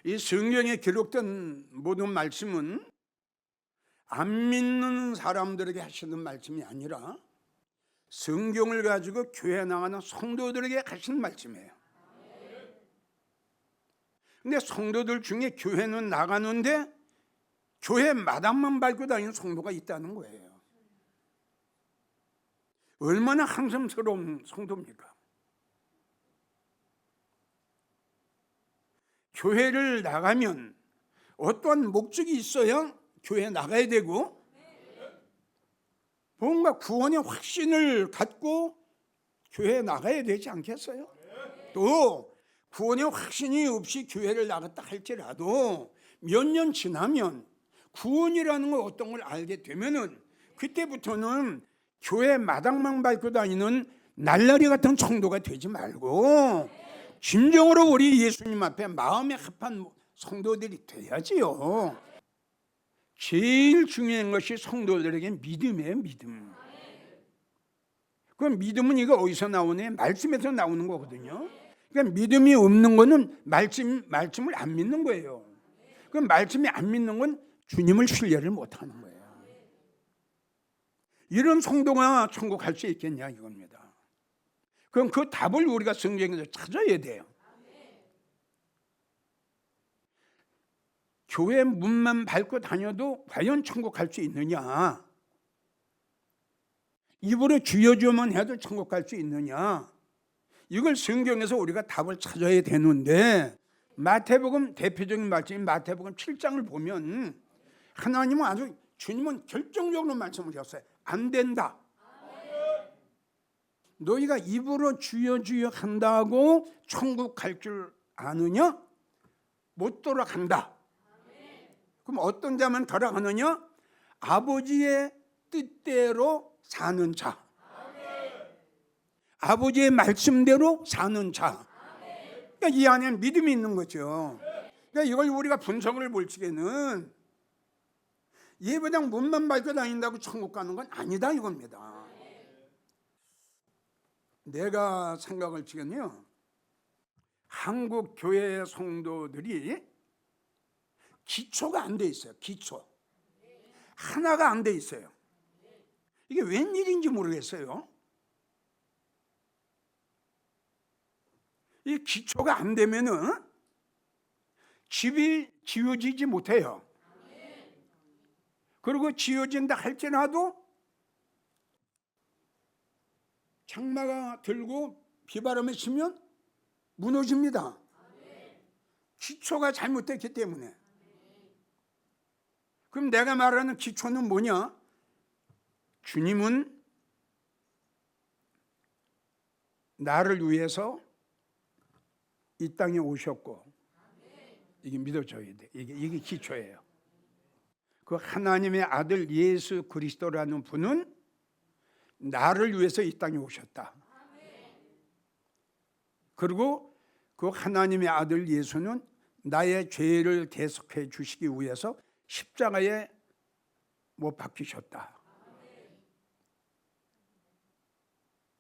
이 성경에 기록된 모든 말씀은 안 믿는 사람들에게 하시는 말씀이 아니라 성경을 가지고 교회 나가는 성도들에게 하시는 말씀이에요. 근데 성도들 중에 교회는 나가는데 교회 마당만 밟고 다니는 성도가 있다는 거예요. 얼마나 한심스러운 성도입니까? 교회를 나가면 어떠한 목적이 있어야 교회에 나가야 되고, 뭔가 구원의 확신을 갖고 교회에 나가야 되지 않겠어요? 또 구원의 확신이 없이 교회를 나갔다 할지라도 몇 년 지나면 구원이라는 걸 어떤 걸 알게 되면은 그때부터는 교회 마당만 밟고 다니는 날라리 같은 성도가 되지 말고 진정으로 우리 예수님 앞에 마음에 합한 성도들이 돼야지요. 제일 중요한 것이 성도들에게 믿음이에요. 믿음. 그 믿음은 이거 어디서 나오냐? 말씀에서 나오는 거거든요. 그러니까 믿음이 없는 거는 말씀을 안 믿는 거예요. 그 말씀이 안 믿는 건 주님을 신뢰를 못하는 거예요. 이런 성도가 천국 갈 수 있겠냐 이겁니다. 그럼 그 답을 우리가 성경에서 찾아야 돼요. 교회 문만 밟고 다녀도 과연 천국 갈 수 있느냐? 입으로 주여 주여만 해도 천국 갈 수 있느냐? 이걸 성경에서 우리가 답을 찾아야 되는데, 마태복음 대표적인 말씀인 마태복음 7장을 보면 하나님은 아주, 주님은 결정적으로 말씀을 하셨어요. 안 된다. 너희가 입으로 주여 주여 한다고 천국 갈 줄 아느냐? 못 돌아간다. 그럼 어떤 자만 돌아가느냐? 아버지의 뜻대로 사는 자, 아버지의 말씀대로 사는 자. 그러니까 이 안에 믿음이 있는 거죠. 그러니까 이걸 우리가 분석을 볼 적에는 예배당 문만 밟고 다닌다고 천국 가는 건 아니다 이겁니다. 내가 생각을 지금요, 한국 교회 성도들이 기초가 안 돼 있어요. 기초 하나가 안 돼 있어요. 이게 웬일인지 모르겠어요. 이 기초가 안 되면은 집이 지어지지 못해요. 그리고 지어진다 할지라도 장마가 들고 비바람이 치면 무너집니다. 기초가 잘못됐기 때문에. 그럼 내가 말하는 기초는 뭐냐? 주님은 나를 위해서 이 땅에 오셨고, 이게 믿어져야 돼. 이게 기초예요. 그 하나님의 아들 예수 그리스도라는 분은 나를 위해서 이 땅에 오셨다. 그리고 그 하나님의 아들 예수는 나의 죄를 대속해 주시기 위해서 십자가에 못 박히셨다.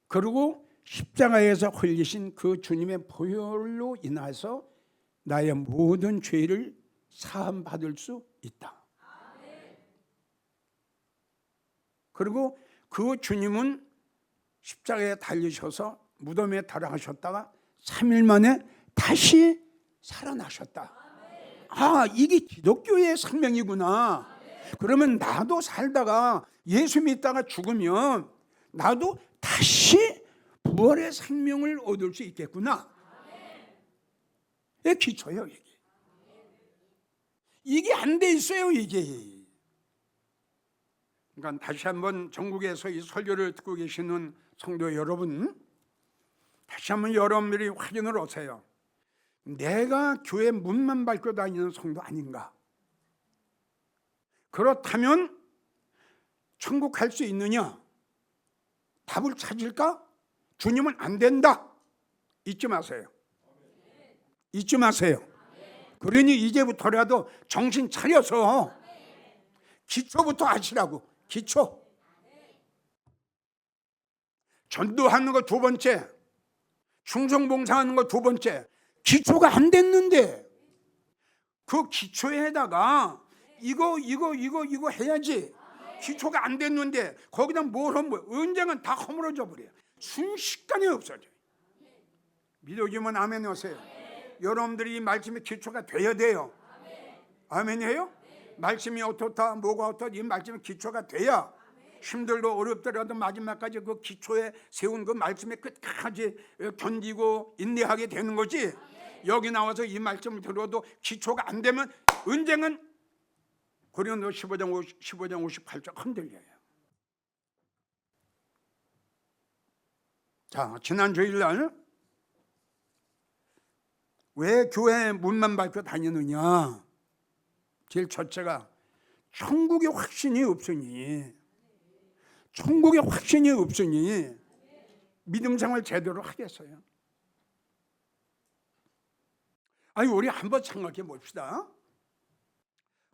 그리고 십자가에서 흘리신 그 주님의 보혈로 인해서 나의 모든 죄를 사함 받을 수 있다. 그리고 그 주님은 십자가에 달리셔서 무덤에 달아가셨다가 3일 만에 다시 살아나셨다. 아, 이게 기독교의 생명이구나. 그러면 나도 살다가 예수 믿다가 죽으면 나도 다시 부활의 생명을 얻을 수 있겠구나. 이게 기초예요. 이게 안 돼 있어요. 이게. 그러니까 다시 한번 전국에서 이 설교를 듣고 계시는 성도 여러분, 다시 한번 여러분들이 확인을 하세요. 내가 교회 문만 밟고 다니는 성도 아닌가? 그렇다면 천국 갈 수 있느냐? 답을 찾을까? 주님은 안 된다. 잊지 마세요. 잊지 마세요. 그러니 이제부터라도 정신 차려서 기초부터 하시라고. 기초. 전도하는 거 두 번째, 충성봉사하는 거 두 번째. 기초가 안 됐는데 그 기초에다가 이거 해야지. 기초가 안 됐는데 거기다 뭘 하면 언젠간 다 허물어져 버려요. 순식간에 없어져요. 믿어주면 아멘 하세요. 여러분들이 이 말씀의 기초가 돼야 돼요. 아멘이에요? 말씀이 어떻다 뭐가 어떻다 이 말씀의 기초가 돼야 힘들고 어렵더라도 마지막까지 그 기초에 세운 그 말씀의 끝까지 견디고 인내하게 되는 거지. 여기 나와서 이 말씀을 들어도 기초가 안 되면 언젠간 고린도 15장 58절 흔들려요. 자, 지난 주일날 왜 교회 문만 밟고 다니느냐? 제일 첫째가 천국의 확신이 없으니 믿음 생활 제대로 하겠어요? 아니, 우리 한번 생각해 봅시다.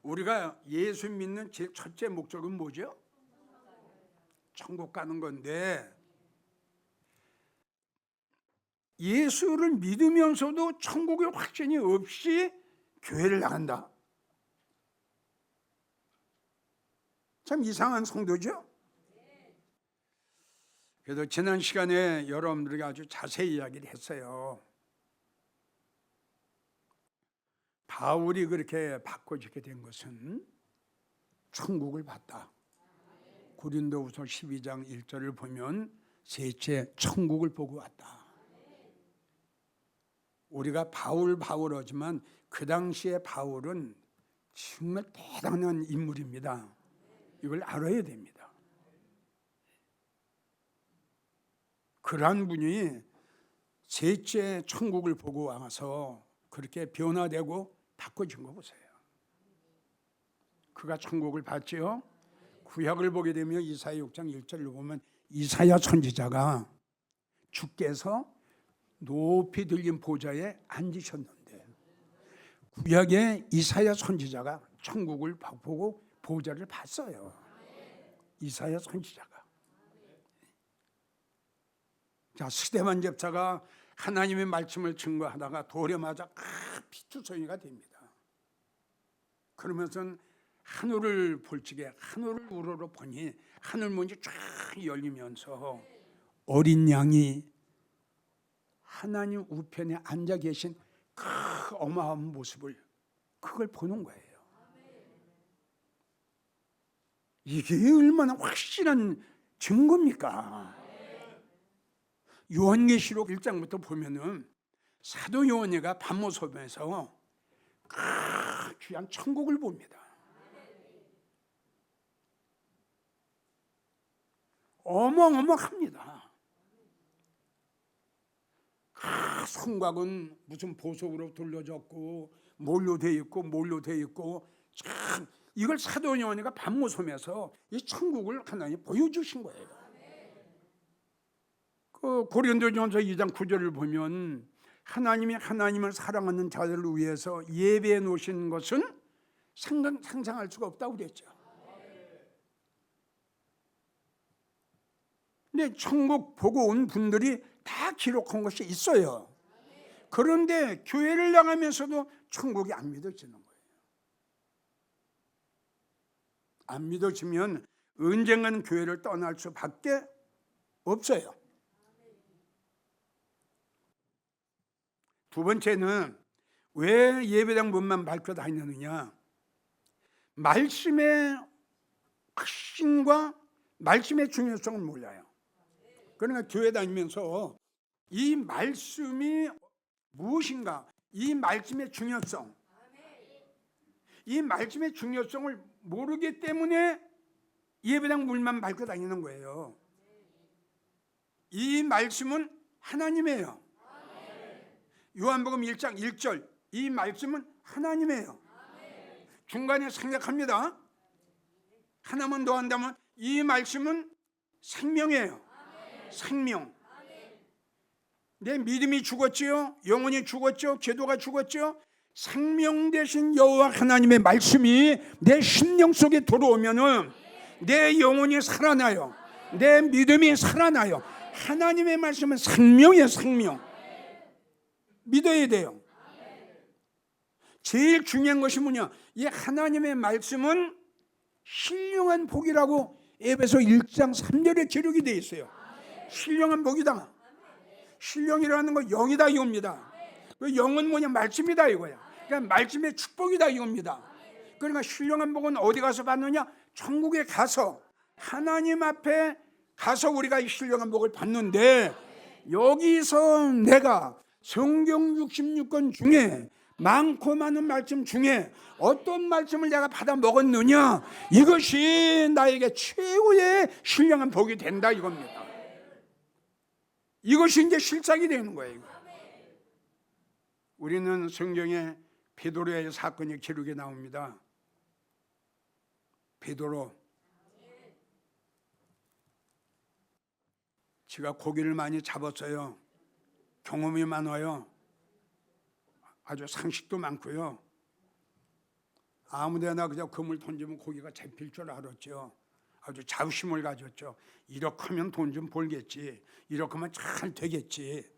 우리가 예수 믿는 제일 첫째 목적은 뭐죠? 천국 가는 건데, 예수를 믿으면서도 천국의 확신이 없이 교회를 나간다. 참 이상한 성도죠? 그래서 지난 시간에 여러분들에게 아주 자세히 이야기를 했어요. 바울이 그렇게 바꿔지게 된 것은 천국을 봤다. 고린도후서 12장 1절을 보면 셋째 천국을 보고 왔다. 우리가 바울하지만 그 당시에 바울은 정말 대단한 인물입니다. 이걸 알아야 됩니다. 그러한 분이 셋째 천국을 보고 와서 그렇게 변화되고 바꿔진 거 보세요. 그가 천국을 봤지요. 구약을 보게 되면 이사야 6장 1절을 보면 이사야 선지자가 주께서 높이 들린 보좌에 앉으셨는데, 구약의 이사야 선지자가 천국을 보고 보좌를 봤어요. 이사야 선지자가. 자, 스데반 집사가 하나님의 말씀을 증거하다가 돌에 맞아 피투성이가 됩니다. 그러면서 하늘을 볼지게 하늘을 우러러 보니 하늘문이 쫙 열리면서 어린 양이 하나님 우편에 앉아 계신 그 어마어마한 모습을 그걸 보는 거예요. 이게 얼마나 확실한 증거입니까? 요한계시록 1장부터 보면은 사도 요한이가 밤모섬에서 귀한 천국을 봅니다. 어마어마합니다. 성곽은 무슨 보석으로 둘러졌고 몰로 돼 있고 참 이걸 사도 요한이가 밤모섬에서 이 천국을 하나님 보여주신 거예요. 그 고린도전서 2장 9절을 보면 하나님이 하나님을 사랑하는 자들을 위해서 예배해 놓으신 것은 상상할 수가 없다고 그랬죠. 근데 천국 보고 온 분들이 다 기록한 것이 있어요. 그런데 교회를 나가면서도 천국이 안 믿어지는 거예요. 안 믿어지면 언젠가는 교회를 떠날 수밖에 없어요. 두 번째는 왜 예배당 문만 밟고 다니느냐? 말씀의 확신과 말씀의 중요성을 몰라요. 그러니까 교회 다니면서 이 말씀이 무엇인가, 이 말씀의 중요성, 이 말씀의 중요성을 모르기 때문에 예배당 문만 밟고 다니는 거예요. 이 말씀은 하나님이에요. 요한복음 1장 1절, 이 말씀은 하나님이에요. 중간에 생략합니다. 하나만 더 한다면 이 말씀은 생명이에요. 생명. 내 믿음이 죽었지요, 영혼이 죽었죠, 기도가 죽었죠. 생명 되신 여호와 하나님의 말씀이 내 심령 속에 들어오면은 내 영혼이 살아나요. 내 믿음이 살아나요. 하나님의 말씀은 생명이에요. 생명. 믿어야 돼요. 제일 중요한 것이 뭐냐? 이 하나님의 말씀은 신령한 복이라고 에베소 1장 3절에 기록이 되어 있어요. 신령한 복이다. 신령이라는 건 영이다 이겁니다. 그 영은 뭐냐? 말씀이다 이거야. 그러니까 말씀의 축복이다 이겁니다. 그러니까 신령한 복은 어디 가서 받느냐? 천국에 가서 하나님 앞에 가서 우리가 이 신령한 복을 받는데, 여기서 내가 성경 66권 중에 많고 많은 말씀 중에 어떤 말씀을 내가 받아 먹었느냐, 이것이 나에게 최고의 신령한 복이 된다 이겁니다. 이것이 이제 실상이 되는 거예요. 우리는 성경에 베드로의 사건이 기록이 나옵니다. 베드로, 제가 고기를 많이 잡았어요. 경험이 많아요. 아주 상식도 많고요. 아무데나 그냥 그물 던지면 고기가 잡힐 줄 알았죠. 아주 자부심을 가졌죠. 이렇게 하면 돈 좀 벌겠지, 이렇게 하면 잘 되겠지.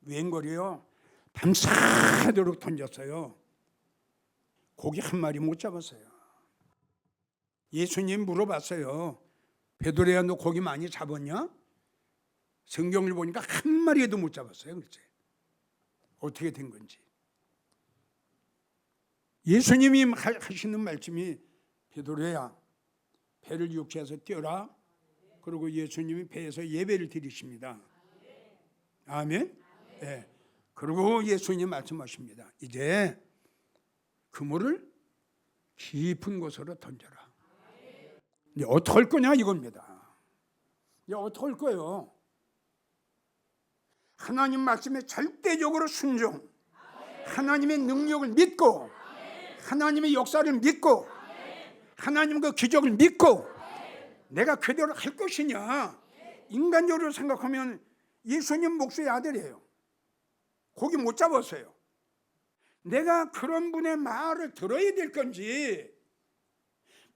웬걸이요? 밤새도록 던졌어요. 고기 한 마리 못 잡았어요. 예수님 물어봤어요. 베드로야, 너 고기 많이 잡았냐? 성경을 보니까 한 마리도 못 잡았어요. 그렇지? 어떻게 된 건지. 예수님이 하시는 말씀이, 베드로야, 배를 육지에서 띄어라. 그리고 예수님이 배에서 예배를 드리십니다. 아멘. 네. 그리고 예수님 말씀하십니다. 이제 그물을 깊은 곳으로 던져라. 이제 어떻게 할 거냐 이겁니다. 이제 어떻게 할 거예요? 하나님 말씀에 절대적으로 순종, 하나님의 능력을 믿고, 하나님의 역사를 믿고, 하나님 그 기적을 믿고 내가 그대로 할 것이냐. 인간적으로 생각하면 예수님 목수의 아들이에요. 고기 못 잡았어요. 내가 그런 분의 말을 들어야 될 건지,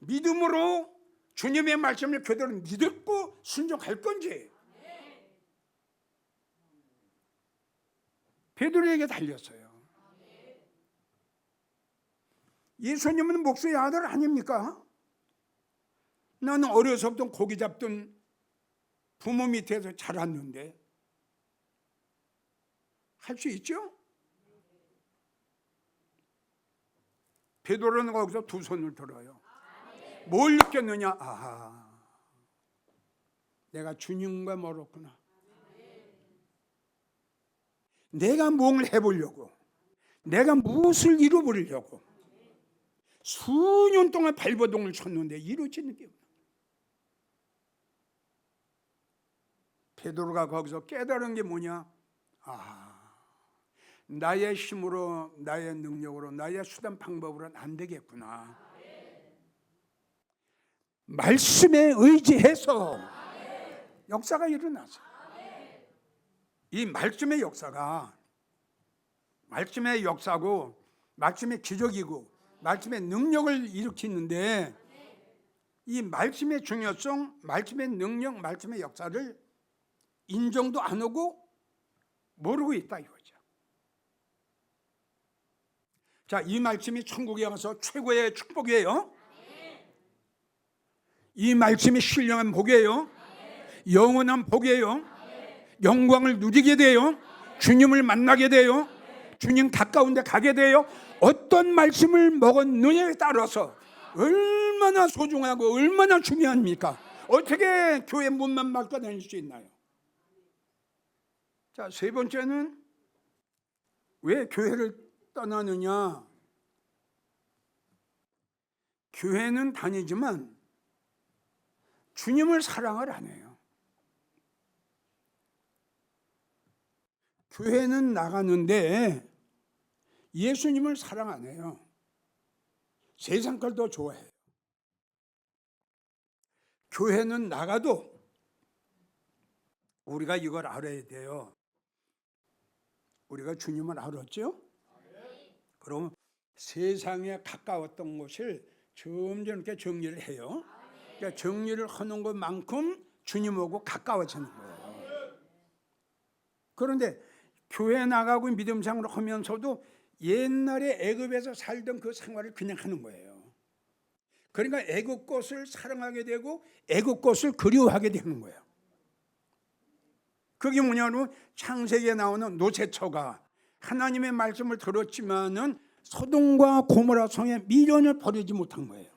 믿음으로 주님의 말씀을 그대로 믿고 순종할 건지, 베드로에게 달렸어요. 예수님은 목수의 아들 아닙니까? 나는 어려서부터 고기 잡던 부모 밑에서 자랐는데 할 수 있죠? 베드로는 거기서 두 손을 들어요. 뭘 느꼈느냐? 아하, 내가 주님과 멀었구나. 내가 뭘 해보려고, 내가 무엇을 이루어보려고 수년 동안 발버둥을 쳤는데 이루어지는 게 없나. 베드로가 거기서 깨달은 게 뭐냐? 나의 힘으로, 나의 능력으로, 나의 수단 방법으로는 안 되겠구나. 말씀에 의지해서 역사가 일어났어요. 이 말씀의 역사가, 말씀의 역사고, 말씀의 기적이고, 말씀의 능력을 일으키는데, 이 말씀의 중요성, 말씀의 능력, 말씀의 역사를 인정도 안 하고 모르고 있다 이거죠. 자, 이 말씀이 천국에 가서 최고의 축복이에요. 이 말씀이 신령한 복이에요. 영원한 복이에요. 영광을 누리게 돼요. 주님을 만나게 돼요. 주님 가까운 데 가게 돼요. 어떤 말씀을 먹었느냐에 따라서 얼마나 소중하고 얼마나 중요합니까? 어떻게 교회 문만 막고 다닐 수 있나요? 자, 세 번째는 왜 교회를 떠나느냐? 교회는 다니지만 주님을 사랑을 안 해요. 교회는 나가는데 예수님을 사랑 안 해요. 세상 걸 더 좋아해요. 교회는 나가도 우리가 이걸 알아야 돼요. 우리가 주님을 알았죠? 그럼 세상에 가까웠던 것을 점점 이렇게 정리를 해요. 그러니까 정리를 하는 것만큼 주님하고 가까워지는 거예요. 그런데 교회 나가고 믿음 생활을 하면서도 옛날에 애굽에서 살던 그 생활을 그냥 하는 거예요. 그러니까 애굽 것을 사랑하게 되고 애굽 것을 그리워하게 되는 거예요. 그게 뭐냐면 창세기에 나오는 노새처가 하나님의 말씀을 들었지만은 소돔과 고모라 성에 미련을 버리지 못한 거예요.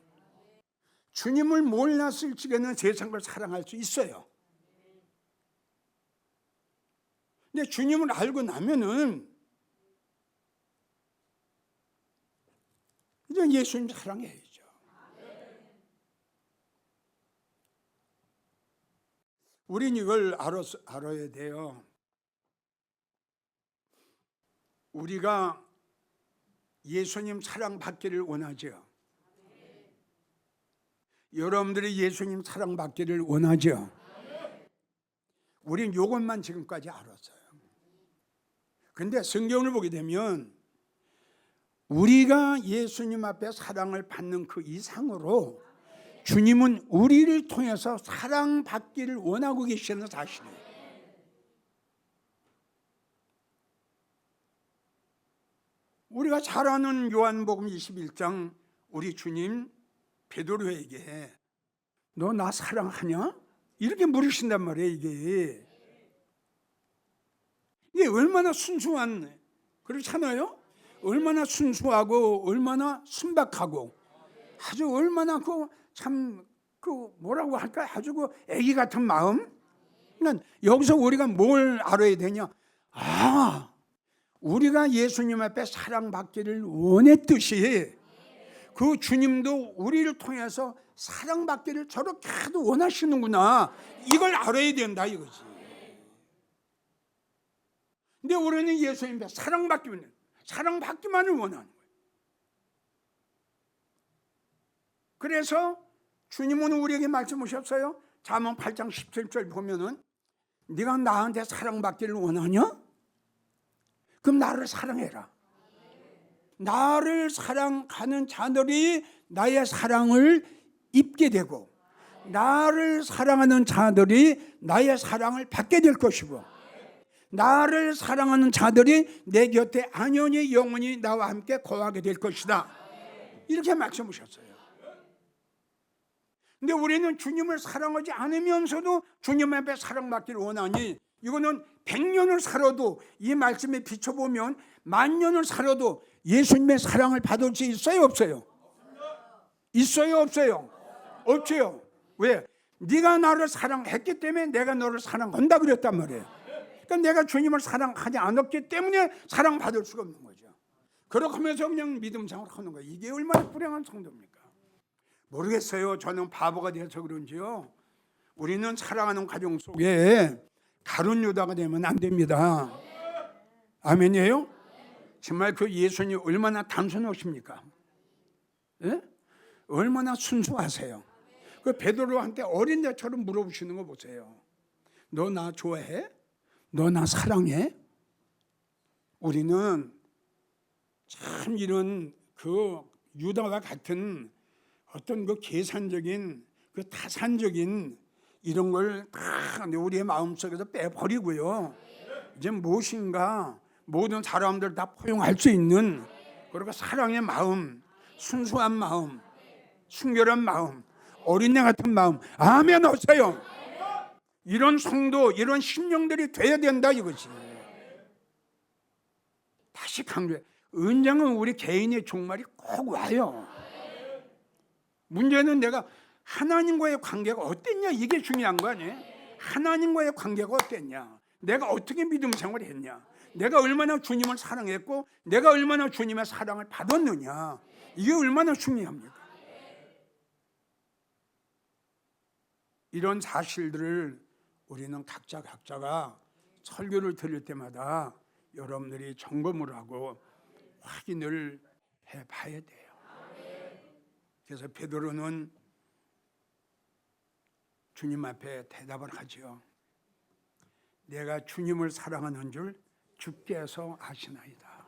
주님을 몰랐을 적에는 세상을 사랑할 수 있어요. 근데 주님을 알고 나면은 이제 예수님 사랑해야죠. 우린 이걸 알아야 돼요. 우리가 예수님 사랑받기를 원하죠. 여러분들이 예수님 사랑받기를 원하죠. 우린 이것만 지금까지 알았어요. 근데 성경을 보게 되면 우리가 예수님 앞에 사랑을 받는 그 이상으로 주님은 우리를 통해서 사랑받기를 원하고 계시는 사실이에요. 우리가 잘 아는 요한복음 21장 우리 주님 베드로에게 너 나 사랑하냐? 이렇게 물으신단 말이에요. 이게 얼마나 순수한, 그렇잖아요? 얼마나 순수하고 얼마나 순박하고 아주 얼마나 뭐라고 할까? 아주 애기 같은 마음. 그러니까 여기서 우리가 뭘 알아야 되냐? 우리가 예수님 앞에 사랑받기를 원했듯이 그 주님도 우리를 통해서 사랑받기를 저렇게도 원하시는구나. 이걸 알아야 된다 이거지. 근데 우리는 예수님 앞에 사랑받기만을 원하는 거예요. 그래서 주님은 우리에게 말씀하셨어요. 잠언 8장 17절 보면은 네가 나한테 사랑받기를 원하냐? 그럼 나를 사랑해라. 나를 사랑하는 자들이 나의 사랑을 입게 되고 나를 사랑하는 자들이 나의 사랑을 받게 될 것이고 나를 사랑하는 자들이 내 곁에 안연히 영원히 나와 함께 거하게 될 것이다. 이렇게 말씀하셨어요. 근데 우리는 주님을 사랑하지 않으면서도 주님 앞에 사랑받기를 원하니 이거는 100년을 살아도 이 말씀에 비춰보면 10,000년을 살아도 예수님의 사랑을 받을 수 있어요 없어요? 있어요 없어요? 없죠. 왜? 네가 나를 사랑했기 때문에 내가 너를 사랑한다 그랬단 말이에요. 그러니까 내가 주님을 사랑하지 않았기 때문에 사랑받을 수가 없는 거죠. 그렇게 하면서 그냥 믿음 생활을 하는 거예요. 이게 얼마나 불행한 성도입니까? 모르겠어요. 저는 바보가 돼서 그런지요. 우리는 사랑하는 가정 속에 가룟 유다가 되면 안 됩니다. 아멘이에요? 정말 그 예수님 얼마나 단순하십니까? 예? 얼마나 순수하세요. 그 베드로한테 어린애처럼 물어보시는 거 보세요. 너 나 좋아해? 너 나 사랑해? 우리는 참 이런 그 유다와 같은 어떤 그 계산적인 그 타산적인 이런 걸 다 우리의 마음속에서 빼버리고요. 이제 무엇인가 모든 사람들 다 포용할 수 있는 그리고 사랑의 마음, 순수한 마음, 순결한 마음, 어린애 같은 마음. 아멘 하세요. 이런 성도, 이런 심령들이 돼야 된다 이거지. 다시 강조해. 은장은 우리 개인의 종말이 꼭 와요. 문제는 내가 하나님과의 관계가 어땠냐 이게 중요한 거 아니에요? 하나님과의 관계가 어땠냐? 내가 어떻게 믿음 생활을 했냐? 내가 얼마나 주님을 사랑했고 내가 얼마나 주님의 사랑을 받았느냐? 이게 얼마나 중요합니까? 이런 사실들을 우리는 각자가 설교를 들을 때마다 여러분들이 점검을 하고 확인을 해봐야 돼요. 그래서 베드로는 주님 앞에 대답을 하죠. 내가 주님을 사랑하는 줄 주께서 아시나이다.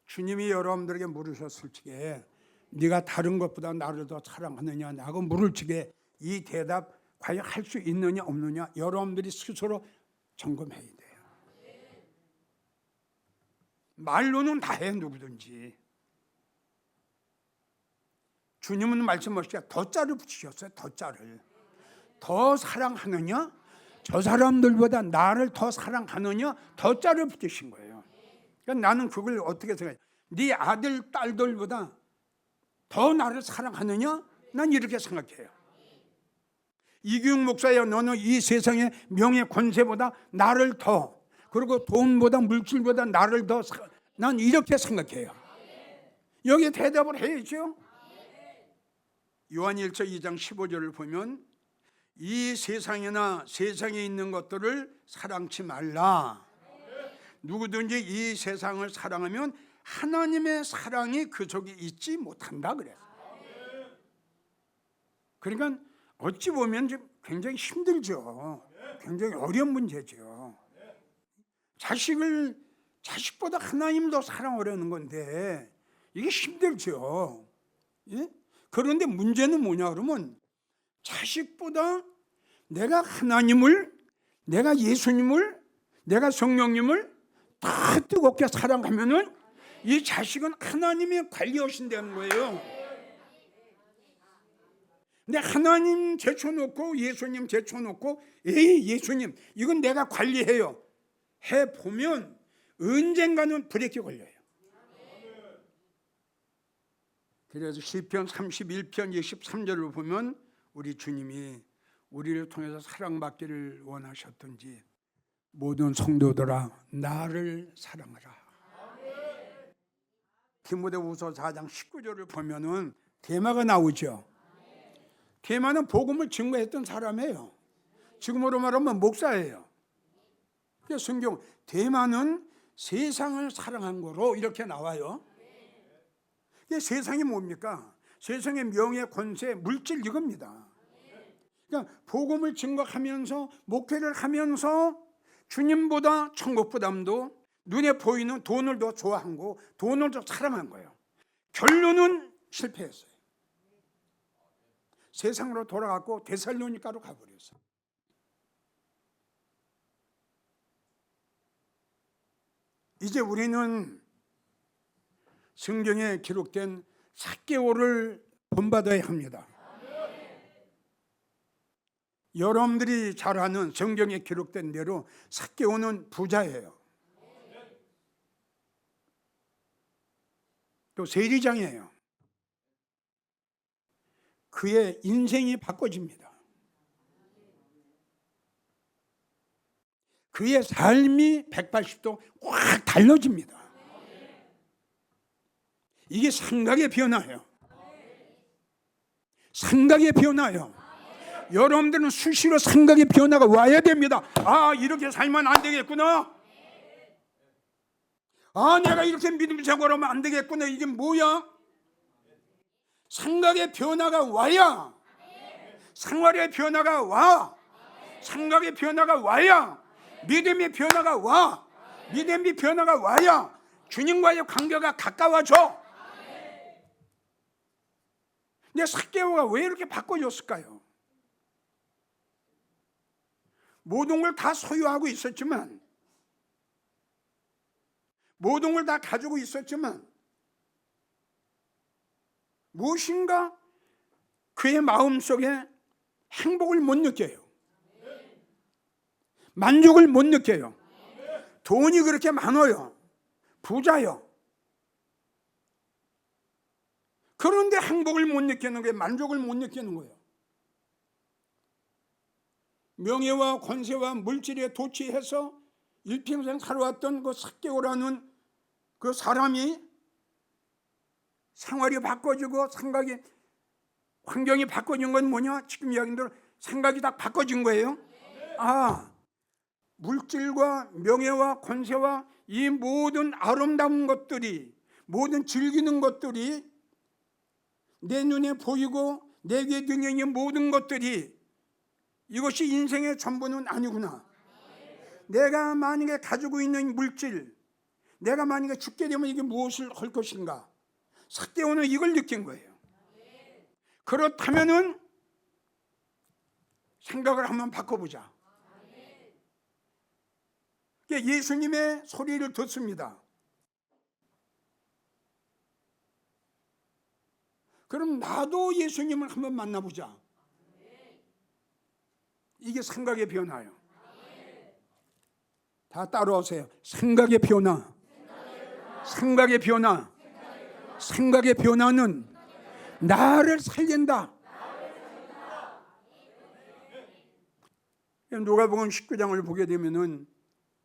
주님이 여러분들에게 물으셨을 적에 네가 다른 것보다 나를 더 사랑하느냐 하고 물을 적에 이 대답 과연 할 수 있느냐 없느냐 여러분들이 스스로 점검해야 돼요. 말로는 다 해, 누구든지. 주님은 말씀하시기에 덧자를 붙이셨어요. 덧자를. 더 사랑하느냐? 저 사람들보다 나를 더 사랑하느냐? 덧자를 붙이신 거예요. 그러니까 나는 그걸 어떻게 생각해? 네 아들, 딸들보다 더 나를 사랑하느냐? 난 이렇게 생각해요. 이규영 목사야, 너는 이 세상의 명예 권세보다 나를 더, 그리고 돈보다 물질보다 나를 더, 난 이렇게 생각해요. 여기에 대답을 해야죠. 요한 1서 2장 15절을 보면 이 세상이나 세상에 있는 것들을 사랑치 말라. 누구든지 이 세상을 사랑하면 하나님의 사랑이 그 속에 있지 못한다 그래요. 그러니까 어찌 보면 굉장히 힘들죠. 굉장히 어려운 문제죠. 자식보다 하나님을 더 사랑하려는 건데 이게 힘들죠. 예? 그런데 문제는 뭐냐 그러면 자식보다 내가 하나님을, 내가 예수님을, 내가 성령님을 다 뜨겁게 사랑하면은 이 자식은 하나님이 관리하신다는 거예요. 근데 하나님 제쳐놓고 예수님 제쳐놓고 에이 예수님 이건 내가 관리해요 해보면 언젠가는 브레이크 걸려요. 그래서 시편 31편 23절을 보면 우리 주님이 우리를 통해서 사랑받기를 원하셨던지 모든 성도들아 나를 사랑하라. 디모데후서 4장 19절을 보면은 데마가 나오죠. 데마는 복음을 증거했던 사람이에요. 지금으로 말하면 목사예요. 그래서 성경 데마는 세상을 사랑한 거로 이렇게 나와요. 세상이 뭡니까? 세상의 명예, 권세, 물질 이겁니다. 그러니까 복음을 증거하면서 목회를 하면서 주님보다 천국보담도 눈에 보이는 돈을 더 좋아한 거, 돈을 더 사랑한 거예요. 결론은 실패했어요. 세상으로 돌아갔고 데살로니가로 가버렸어요. 이제 우리는 성경에 기록된 삭개오를 본받아야 합니다. 여러분들이 잘 아는 성경에 기록된 대로 삭개오는 부자예요. 또 세리장이에요. 그의 인생이 바꿔집니다. 그의 삶이 180도 확 달라집니다. 이게 생각의 변화예요. 생각의 변화예요. 여러분들은 수시로 생각의 변화가 와야 됩니다. 아, 이렇게 살면 안 되겠구나. 아, 내가 이렇게 믿음적으로 하면 안 되겠구나. 이게 뭐야? 생각의 변화가 와야 생활의 변화가 와. 생각의 변화가 와야 믿음의 변화가 와. 믿음의 변화가 와야 주님과의 관계가 가까워져. 근데 삭개오가 왜 이렇게 바꿔줬을까요? 모든 걸 다 소유하고 있었지만, 모든 걸 다 가지고 있었지만 무엇인가 그의 마음속에 행복을 못 느껴요. 만족을 못 느껴요. 돈이 그렇게 많아요. 부자요. 그런데 행복을 못 느끼는 거예요. 만족을 못 느끼는 거예요. 명예와 권세와 물질에 도취해서 일평생 살아왔던 그 삭개오라는 그 사람이 생활이 바꿔지고 생각이, 환경이 바꿔진 건 뭐냐? 지금 이야기대로 생각이 다 바꿔진 거예요. 아, 물질과 명예와 권세와 이 모든 아름다운 것들이, 모든 즐기는 것들이, 내 눈에 보이고 내 귀에 들리는 모든 것들이 이것이 인생의 전부는 아니구나. 내가 만약에 가지고 있는 물질, 내가 만약에 죽게 되면 이게 무엇을 할 것인가? 삭개오는 이걸 느낀 거예요. 그렇다면은 생각을 한번 바꿔보자. 예수님의 소리를 듣습니다. 그럼 나도 예수님을 한번 만나보자. 이게 생각의 변화예요. 다 따라오세요. 생각의 변화. 생각의 변화. 생각의 변화는 나를 살린다. 누가복음 19장을 보게 되면은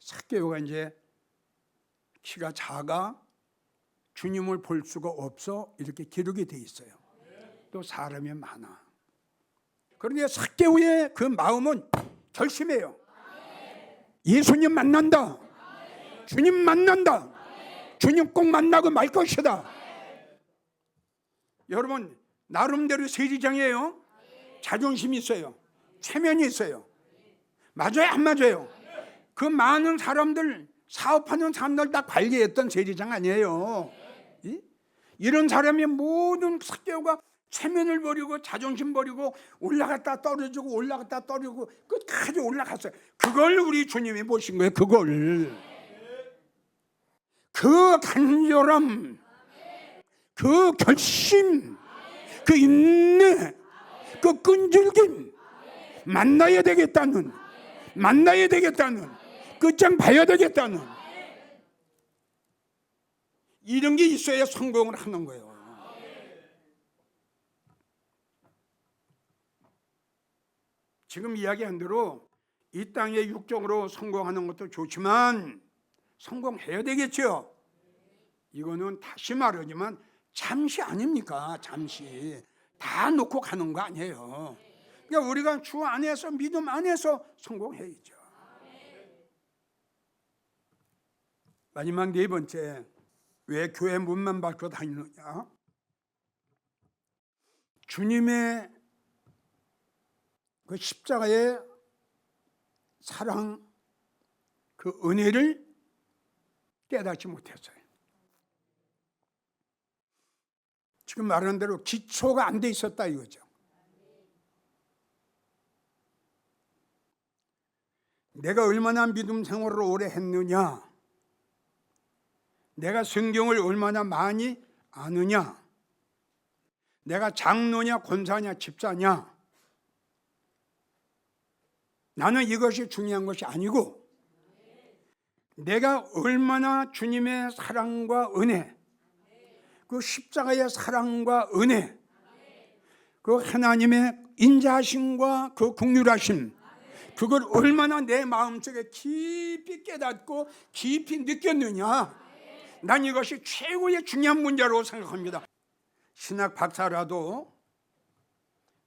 삭개오가 이제 키가 작아 주님을 볼 수가 없어 이렇게 기록이 돼 있어요. 또 사람이 많아. 그런데 삭개오의 그 마음은 결심해요. 예수님 만난다. 주님 만난다. 주님 꼭 만나고 말 것이다. 여러분 나름대로 세리장이에요. 자존심이 있어요. 체면이 있어요. 맞아요 안 맞아요? 그 많은 사람들 사업하는 사람들 다 관리했던 세리장 아니에요. 이런 사람이 모든 삭개오가 체면을 버리고 자존심 버리고 올라갔다 떨어지고 올라갔다 떨어지고 끝까지 올라갔어요. 그걸 우리 주님이 보신 거예요. 그걸 그 간절함, 그 결심, 그 인내, 그 끈질김, 만나야 되겠다는, 끝장 봐야 되겠다는 이런 게 있어야 성공을 하는 거예요. 지금 이야기한 대로 이 땅에 육적으로 성공하는 것도 좋지만 성공해야 되겠죠. 이거는 다시 말하지만 잠시 아닙니까? 잠시 다 놓고 가는 거 아니에요. 그러니까 우리가 주 안에서 믿음 안에서 성공해야죠. 마지막 네 번째, 왜 교회 문만 밟고 다니느냐? 주님의 그 십자가의 사랑, 그 은혜를 깨닫지 못했어요. 지금 말하는 대로 기초가 안 돼 있었다 이거죠. 내가 얼마나 믿음 생활을 오래 했느냐, 내가 성경을 얼마나 많이 아느냐, 내가 장로냐 권사냐 집사냐, 나는 이것이 중요한 것이 아니고 내가 얼마나 주님의 사랑과 은혜, 그 십자가의 사랑과 은혜, 그 하나님의 인자하심과 그 긍휼하심, 그걸 얼마나 내 마음속에 깊이 깨닫고 깊이 느꼈느냐, 난 이것이 최고의 중요한 문제라고 생각합니다. 신학 박사라도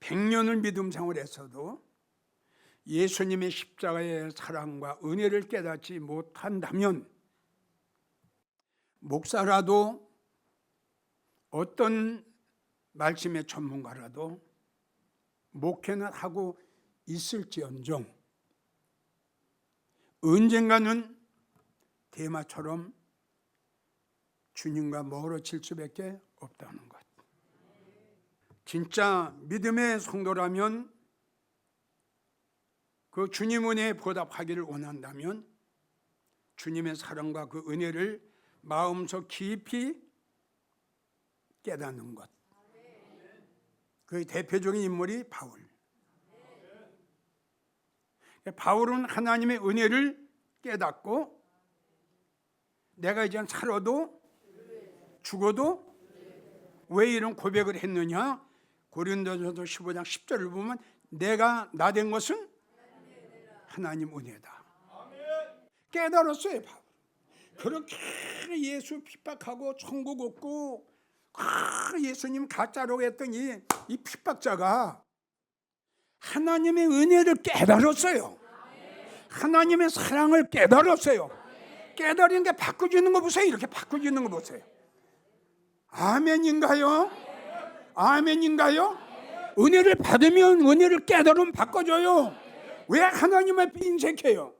100년을 믿음 생활했어도 예수님의 십자가의 사랑과 은혜를 깨닫지 못한다면, 목사라도 어떤 말씀의 전문가라도 목회는 하고 있을지언정 언젠가는 대마처럼 주님과 멀어질 수밖에 없다는 것. 진짜 믿음의 성도라면, 그 주님 은혜에 보답하기를 원한다면 주님의 사랑과 그 은혜를 마음속 깊이 깨닫는 것. 그 대표적인 인물이 바울. 바울은 하나님의 은혜를 깨닫고 내가 이제 살아도 죽어도 왜 이런 고백을 했느냐? 고린도전서 15장 10절을 보면 내가 나 된 것은 하나님 은혜다. 깨달았어요. 바울. 그렇게 예수 핍박하고 천국 없고 예수님 가짜라고 했던 이 핍박자가 하나님의 은혜를 깨달았어요. 하나님의 사랑을 깨달았어요. 깨달은 게 바꿔주는 거 보세요. 이렇게 바꿔주는 거 보세요. 아멘인가요? 아멘인가요? 은혜를 받으면, 은혜를 깨달으면 바꿔줘요. 왜 하나님 앞에 인색해요?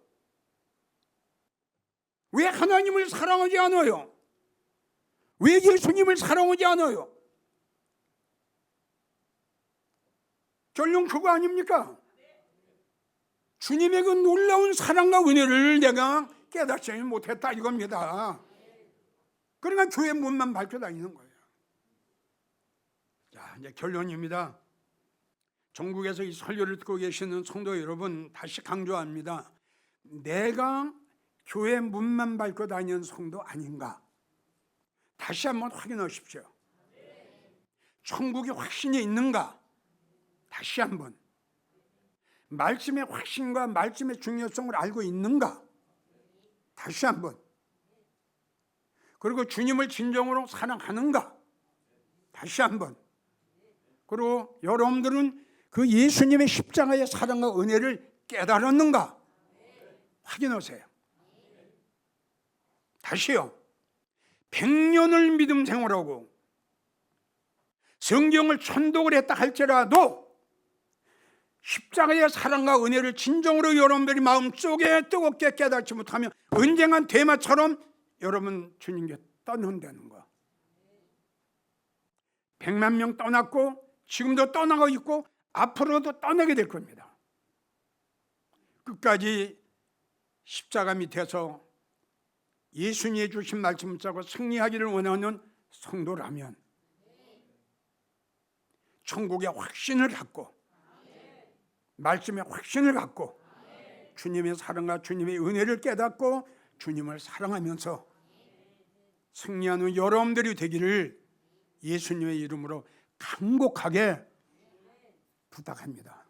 왜 하나님을 사랑하지 않아요? 왜 예수님을 사랑하지 않아요? 결론 그거 아닙니까? 주님의 그 놀라운 사랑과 은혜를 내가 깨닫지 못했다 이겁니다. 그러니까 교회 문만 밟혀 다니는 거예요. 자, 이제 결론입니다. 전국에서 이 설교를 듣고 계시는 성도 여러분, 다시 강조합니다. 내가 교회 문만 밟고 다니는 성도 아닌가? 다시 한번 확인하십시오. 천국의 확신이 있는가? 다시 한번. 말씀의 확신과 말씀의 중요성을 알고 있는가? 다시 한번. 그리고 주님을 진정으로 사랑하는가? 다시 한번. 그리고 여러분들은 그 예수님의 십자가의 사랑과 은혜를 깨달았는가? 확인하세요. 다시요. 100년을 믿음 생활하고 성경을 천독을 했다 할지라도 십자가의 사랑과 은혜를 진정으로 여러분들이 마음속에 뜨겁게 깨닫지 못하면 언젠간 대마처럼 여러분 주님께 떠난다는 거. 100만 명 떠났고 지금도 떠나고 있고 앞으로도 떠나게 될 겁니다. 끝까지 십자가 밑에서 예수님이 주신 말씀 붙잡고 승리하기를 원하는 성도라면 천국의 확신을 갖고 말씀의 확신을 갖고 주님의 사랑과 주님의 은혜를 깨닫고 주님을 사랑하면서 승리하는 여러분들이 되기를 예수님의 이름으로 간곡하게 부탁합니다.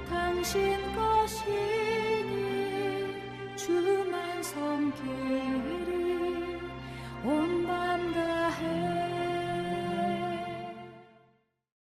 당신 것이니 주만 섬기리.